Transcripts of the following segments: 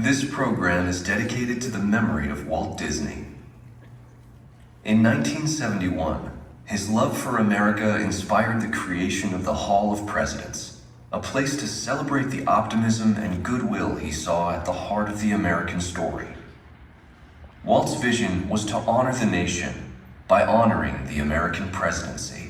This program is dedicated to the memory of Walt Disney. In 1971, his love for America inspired the creation of the Hall of Presidents, a place to celebrate the optimism and goodwill he saw at the heart of the American story. Walt's vision was to honor the nation by honoring the American presidency.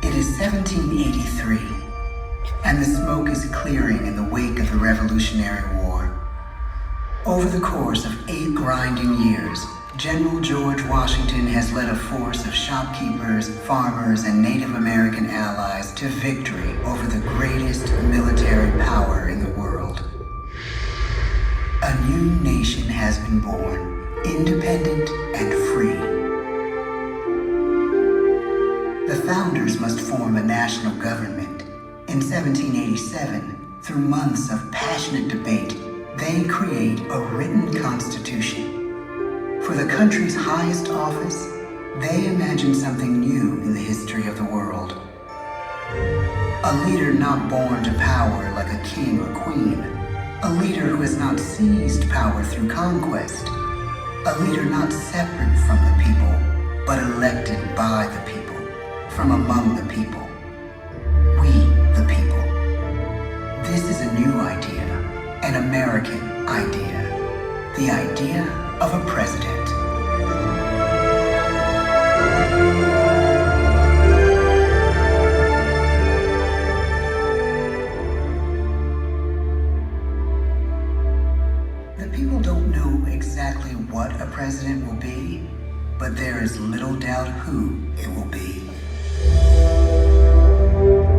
It is 1783, and the smoke is clearing in the wake of the Revolutionary War. Over the course of 8 grinding years, General George Washington has led a force of shopkeepers, farmers, and Native American allies to victory over the greatest military power in the world. A new nation has been born, independent and free. The founders must form a national government. In 1787, through months of passionate debate, they create a written constitution. For the country's highest office, they imagine something new in the history of the world. A leader not born to power like a king or queen. A leader who has not seized power through conquest. A leader not separate from the people, but elected by the people. From among the people. We, the people. This is a new idea, an American idea. The idea of a president. The people don't know exactly what a president will be, but there is little doubt who it will be.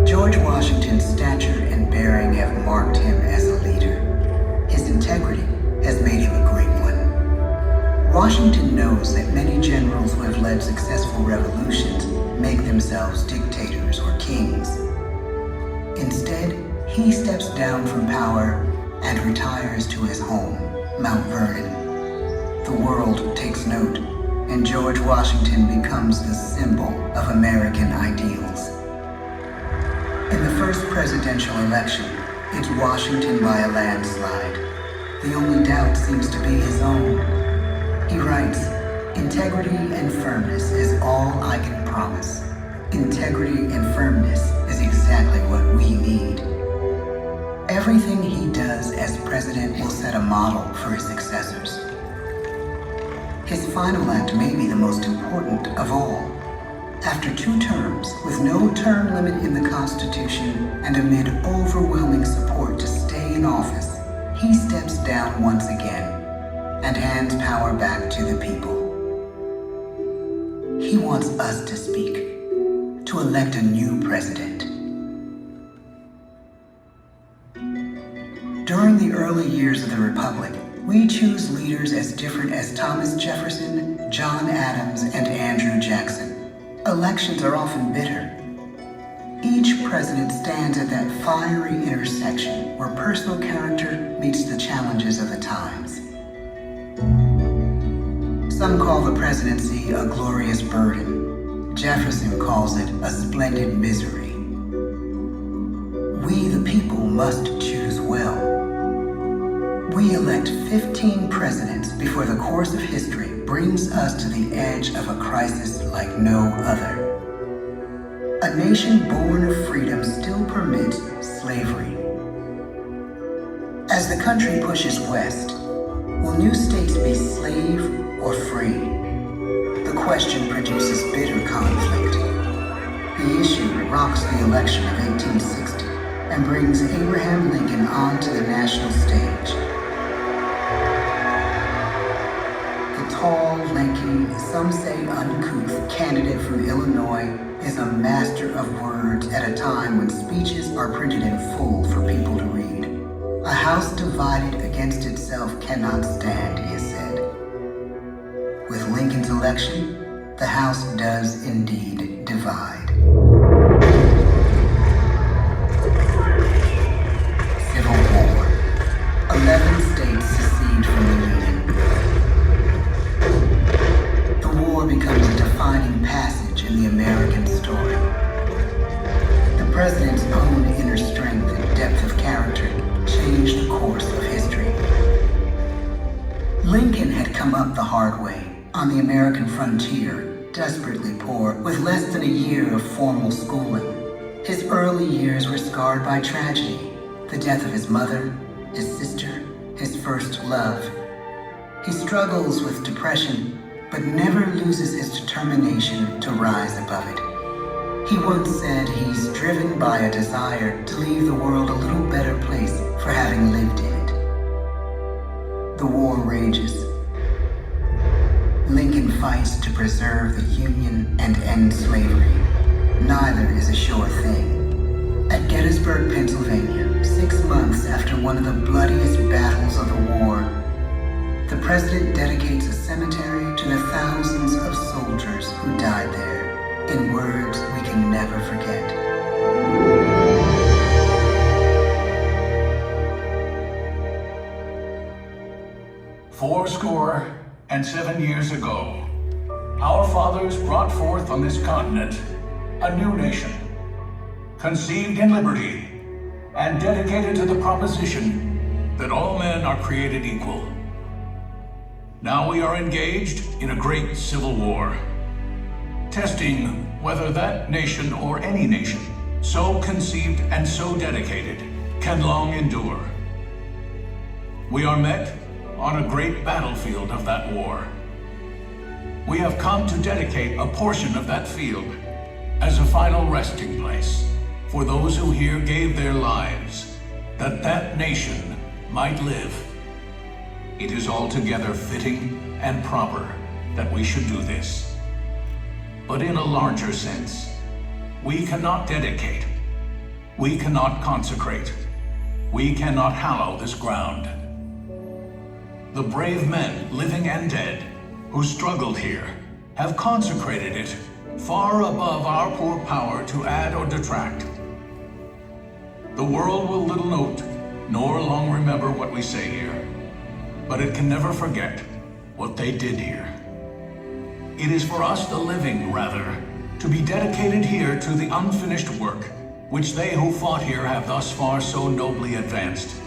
George Washington's stature and bearing have marked him as a leader. His integrity has made him a great one. Washington knows that many generals who have led successful revolutions make themselves dictators or kings. Instead, he steps down from power and retires to his home, Mount Vernon. The world takes note, and George Washington becomes the symbol of American ideals. In the first presidential election, it's Washington by a landslide. The only doubt seems to be his own. He writes, "Integrity and firmness is all I can promise. Integrity and firmness is exactly what we need." Everything he does as president will set a model for his successors. His final act may be the most important of all. After 2 terms, with no term limit in the Constitution and amid overwhelming support to stay in office, he steps down once again and hands power back to the people. He wants us to speak, to elect a new president. During the early years of the Republic, we choose leaders as different as Thomas Jefferson, John Adams, and Andrew Jackson. Elections are often bitter. Each president stands at that fiery intersection where personal character meets the challenges of the times. Some call the presidency a glorious burden. Jefferson calls it a splendid misery. We, the people, must choose well. We elect 15 presidents before the course of history brings us to the edge of a crisis like no other. A nation born of freedom still permits slavery. As the country pushes west, will new states be slave or free? The question produces bitter conflict. The issue rocks the election of 1860 and brings Abraham Lincoln onto the national stage. Tall, lanky, some say uncouth candidate from Illinois is a master of words at a time when speeches are printed in full for people to read. A house divided against itself cannot stand, he has said. With Lincoln's election, the House does indeed divide. Civil War. 11 states secede from the president's own inner strength and depth of character changed the course of history. Lincoln had come up the hard way, on the American frontier, desperately poor, with less than a year of formal schooling. His early years were scarred by tragedy, the death of his mother, his sister, his first love. He struggles with depression, but never loses his determination to rise above it. He once said he's driven by a desire to leave the world a little better place for having lived in it. The war rages. Lincoln fights to preserve the Union and end slavery. Neither is a sure thing. At Gettysburg, Pennsylvania, 6 months after one of the bloodiest battles of the war, the president dedicates a cemetery to the thousands of soldiers who died there, in words we can never forget. 87 years ago, our fathers brought forth on this continent a new nation, conceived in liberty and dedicated to the proposition that all men are created equal. Now we are engaged in a great civil war, testing whether that nation or any nation, so conceived and so dedicated, can long endure. We are met on a great battlefield of that war. We have come to dedicate a portion of that field as a final resting place for those who here gave their lives, that that nation might live. It is altogether fitting and proper that we should do this. But in a larger sense, we cannot dedicate, we cannot consecrate, we cannot hallow this ground. The brave men, living and dead, who struggled here, have consecrated it far above our poor power to add or detract. The world will little note, nor long remember what we say here, but it can never forget what they did here. It is for us, the living, rather, to be dedicated here to the unfinished work which they who fought here have thus far so nobly advanced.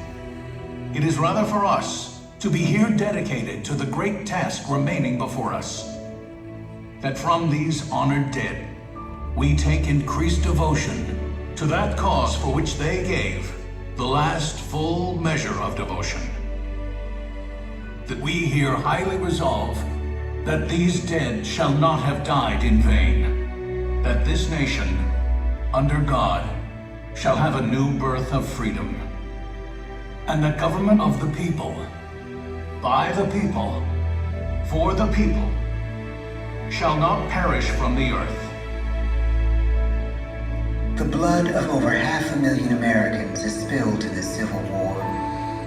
It is rather for us to be here dedicated to the great task remaining before us, that from these honored dead we take increased devotion to that cause for which they gave the last full measure of devotion. That we here highly resolve that these dead shall not have died in vain, that this nation, under God, shall have a new birth of freedom, and the government of the people, by the people, for the people, shall not perish from the earth. The blood of over 500,000 Americans is spilled in this Civil War.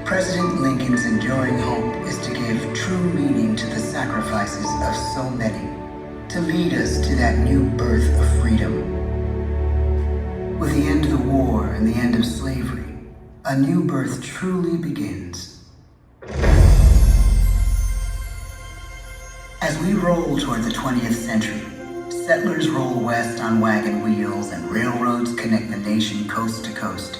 President Lincoln's enduring hope is to give true meaning to the sacrifices of so many, to lead us to that new birth of freedom. With the end of the war and the end of slavery, a new birth truly begins. As we roll toward the 20th century, settlers roll west on wagon wheels and railroads connect the nation coast to coast.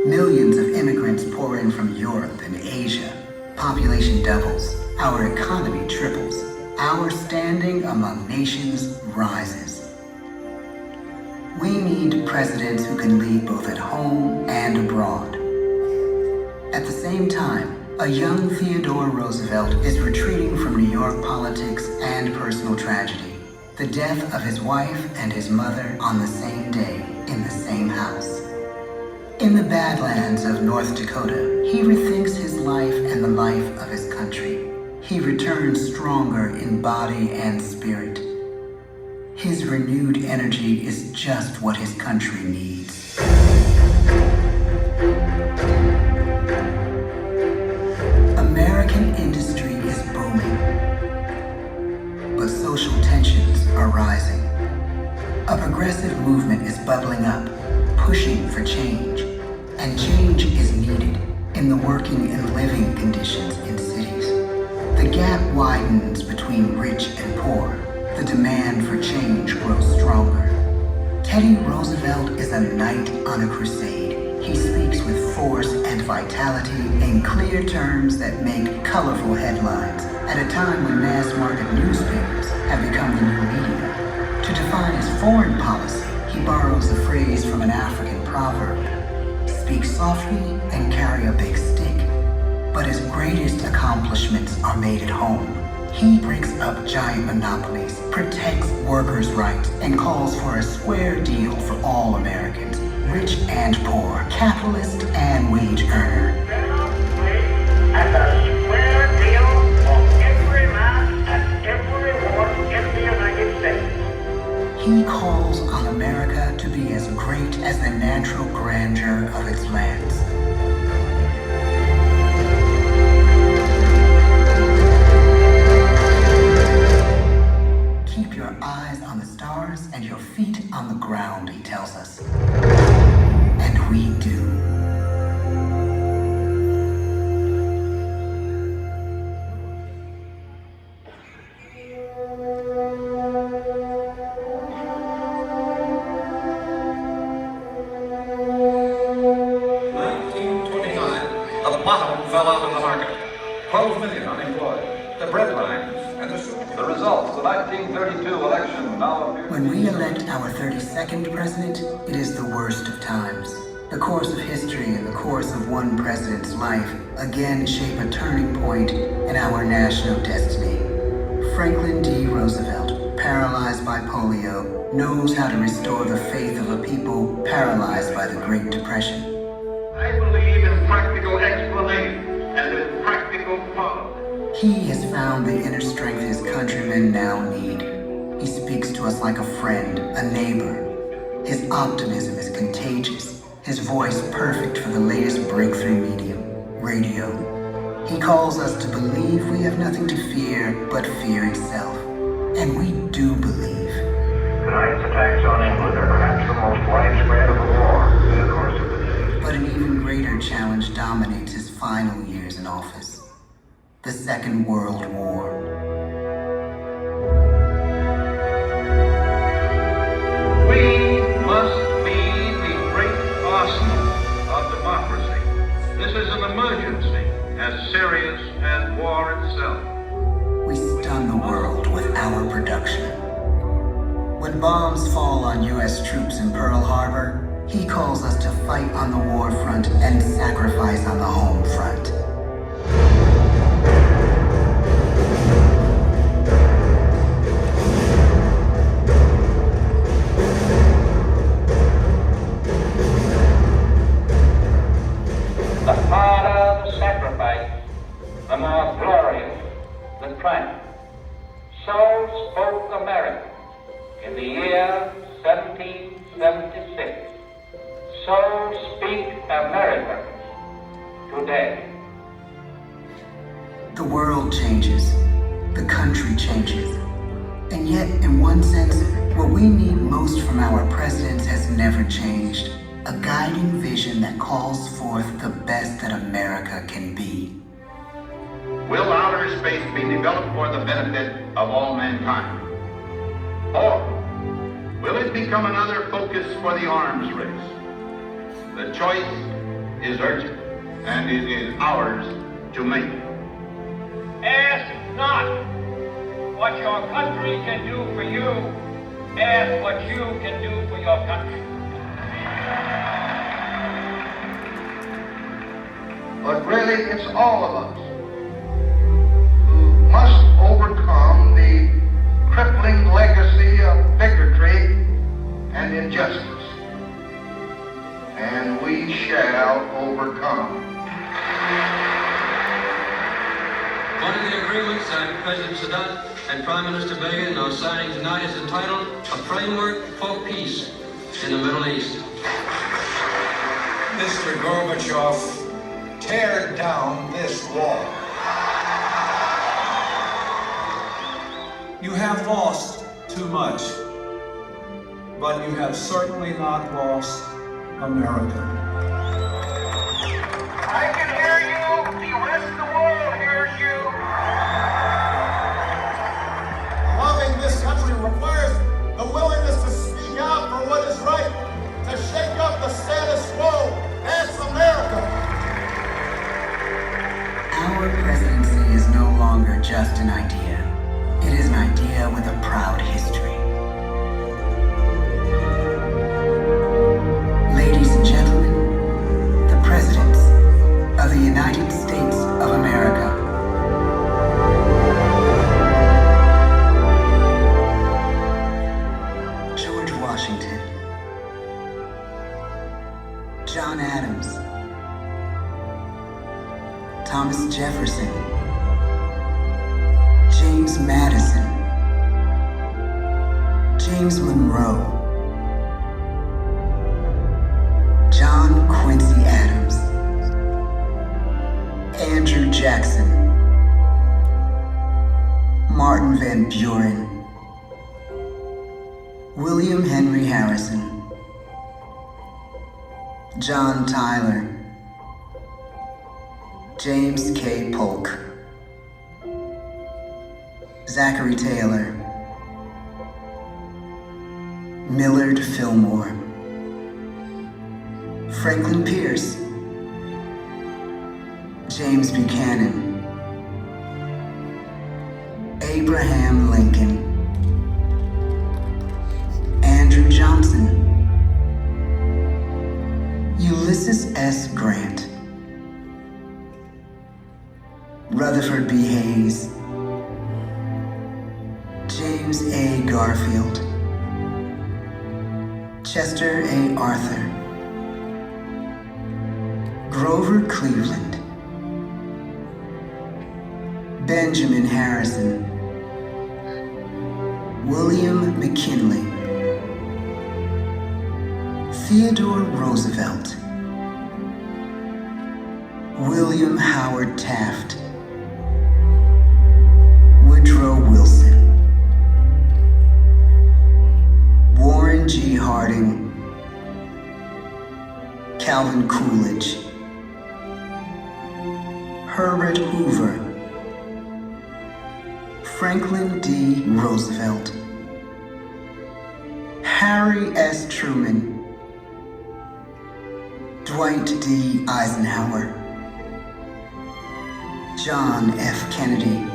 Millions of immigrants pour in from Europe and Asia. Population doubles, our economy triples, our standing among nations rises. We need presidents who can lead both at home and abroad. At the same time, a young Theodore Roosevelt is retreating from New York politics and personal tragedy, the death of his wife and his mother on the same day in the same house. In the Badlands of North Dakota, he rethinks his life and the life of his country. He returns stronger in body and spirit. His renewed energy is just what his country needs. American industry is booming, but social tensions are rising. A progressive movement is bubbling up, pushing for change, and change is needed in the working and living conditions in cities. The gap widens between rich and poor. The demand for change grows stronger. Teddy Roosevelt is a knight on a crusade. He speaks with force and vitality in clear terms that make colorful headlines at a time when mass market newspapers have become the new media. To define his foreign policy, he borrows a phrase from an African proverb: speak softly and carry a big stick. But his greatest accomplishments are made at home. He breaks up giant monopolies, protects workers' rights, and calls for a square deal for all Americans, rich and poor, capitalist and wage earner. And a square deal for every man and every woman in the United States. He calls on America to be as great as the natural grandeur of its lands. Keep your eyes on the stars and your feet on the ground, he tells us. And we do. The bottom fell out of the market. 12 million unemployed. The bread lines and the soup. The results of the 1932 election now appear. When we elect our 32nd president, it is the worst of times. The course of history and the course of one president's life again shape a turning point in our national destiny. Franklin D. Roosevelt, paralyzed by polio, knows how to restore the faith of a people paralyzed by the Great Depression. I believe in practical explanation and in practical policy. He has found the inner strength his countrymen now need. He speaks to us like a friend, a neighbor. His optimism is contagious, his voice perfect for the latest breakthrough medium, radio. He calls us to believe we have nothing to fear but fear itself. And we do believe. Tonight's attacks on England are perhaps the most widespread of the war in the course of the day. But an even greater challenge dominates his final years in office. The Second World War. We must be the great arsenal of democracy. This is an emergency as serious as war itself. We stun the world with our production. When bombs fall on U.S. troops in Pearl Harbor, he calls us to fight on the war front and sacrifice on the home front. The harder the sacrifice, the more glorious the triumph. So spoke America in the year 1776. So speak Americans today. The world changes. The country changes. And yet, in one sense, what we need most from our presidents has never changed. A guiding vision that calls forth the best that America can be. Will outer space be developed for the benefit of all mankind? Or will it become another focus for the arms race? The choice is urgent, and it is ours to make. Ask not what your country can do for you. Ask what you can do for your country. But really, it's all of us who must overcome the crippling legacy of bigotry and injustice. And we shall overcome. One of the agreements that President Sadat and Prime Minister Begin are signing tonight is entitled A Framework for Peace in the Middle East. Mr. Gorbachev, tear down this wall. You have lost too much, but you have certainly not lost America. I can hear you. The rest of the world hears you. Loving this country requires the willingness to speak out for what is John Adams, Thomas Jefferson, James Madison, James Monroe, John Quincy Adams, Andrew Jackson, Martin Van Buren, William Henry Harrison, John Tyler, James K. Polk, Zachary Taylor, Millard Fillmore, Franklin Pierce, James Buchanan, Abraham Lincoln, Andrew Johnson, Ulysses S. Grant, Rutherford B. Hayes, James A. Garfield, Chester A. Arthur, Grover Cleveland, Benjamin Harrison, William McKinley, Theodore Roosevelt, William Howard Taft, Woodrow Wilson, Warren G. Harding, Calvin Coolidge, Herbert Hoover, Franklin D. Roosevelt, Harry S. Truman, Dwight D. Eisenhower, John F. Kennedy,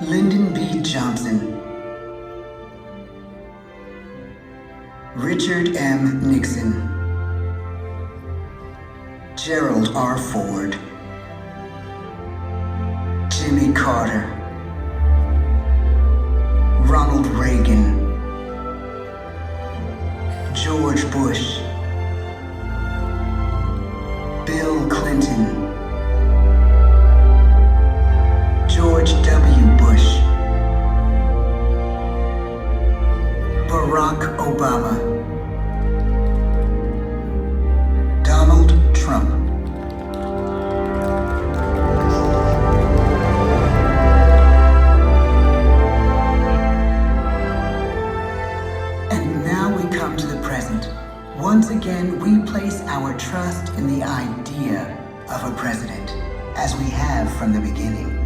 Lyndon B. Johnson, Richard M. Nixon, Gerald R. Ford, Jimmy Carter, Ronald Reagan, George Bush, Bill Clinton, George W. Bush, Barack Obama, Donald Trump. And now we come to the present. Once again, we place our trust in the idea of a president, as we have from the beginning.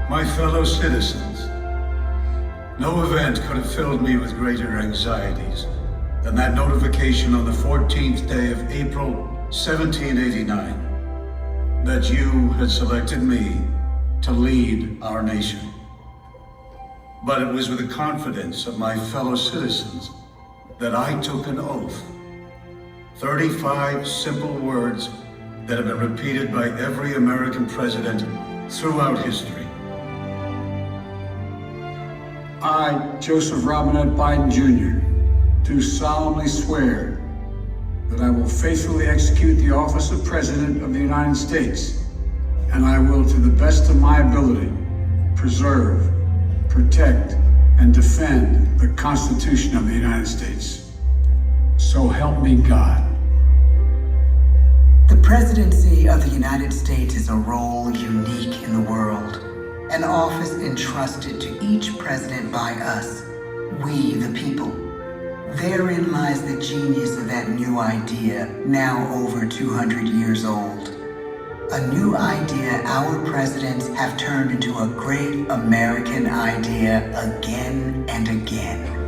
My fellow citizens, no event could have filled me with greater anxieties than that notification on the 14th day of April, 1789, that you had selected me to lead our nation. But it was with the confidence of my fellow citizens that I took an oath. 35 simple words that have been repeated by every American president throughout history. I, Joseph Robinette Biden Jr., do solemnly swear that I will faithfully execute the office of President of the United States, and I will, to the best of my ability, preserve, protect, and defend the Constitution of the United States. So help me God. The presidency of the United States is a role unique in the world, an office entrusted to each president by us, we the people. Therein lies the genius of that new idea, now over 200 years old. A new idea our presidents have turned into a great American idea again and again.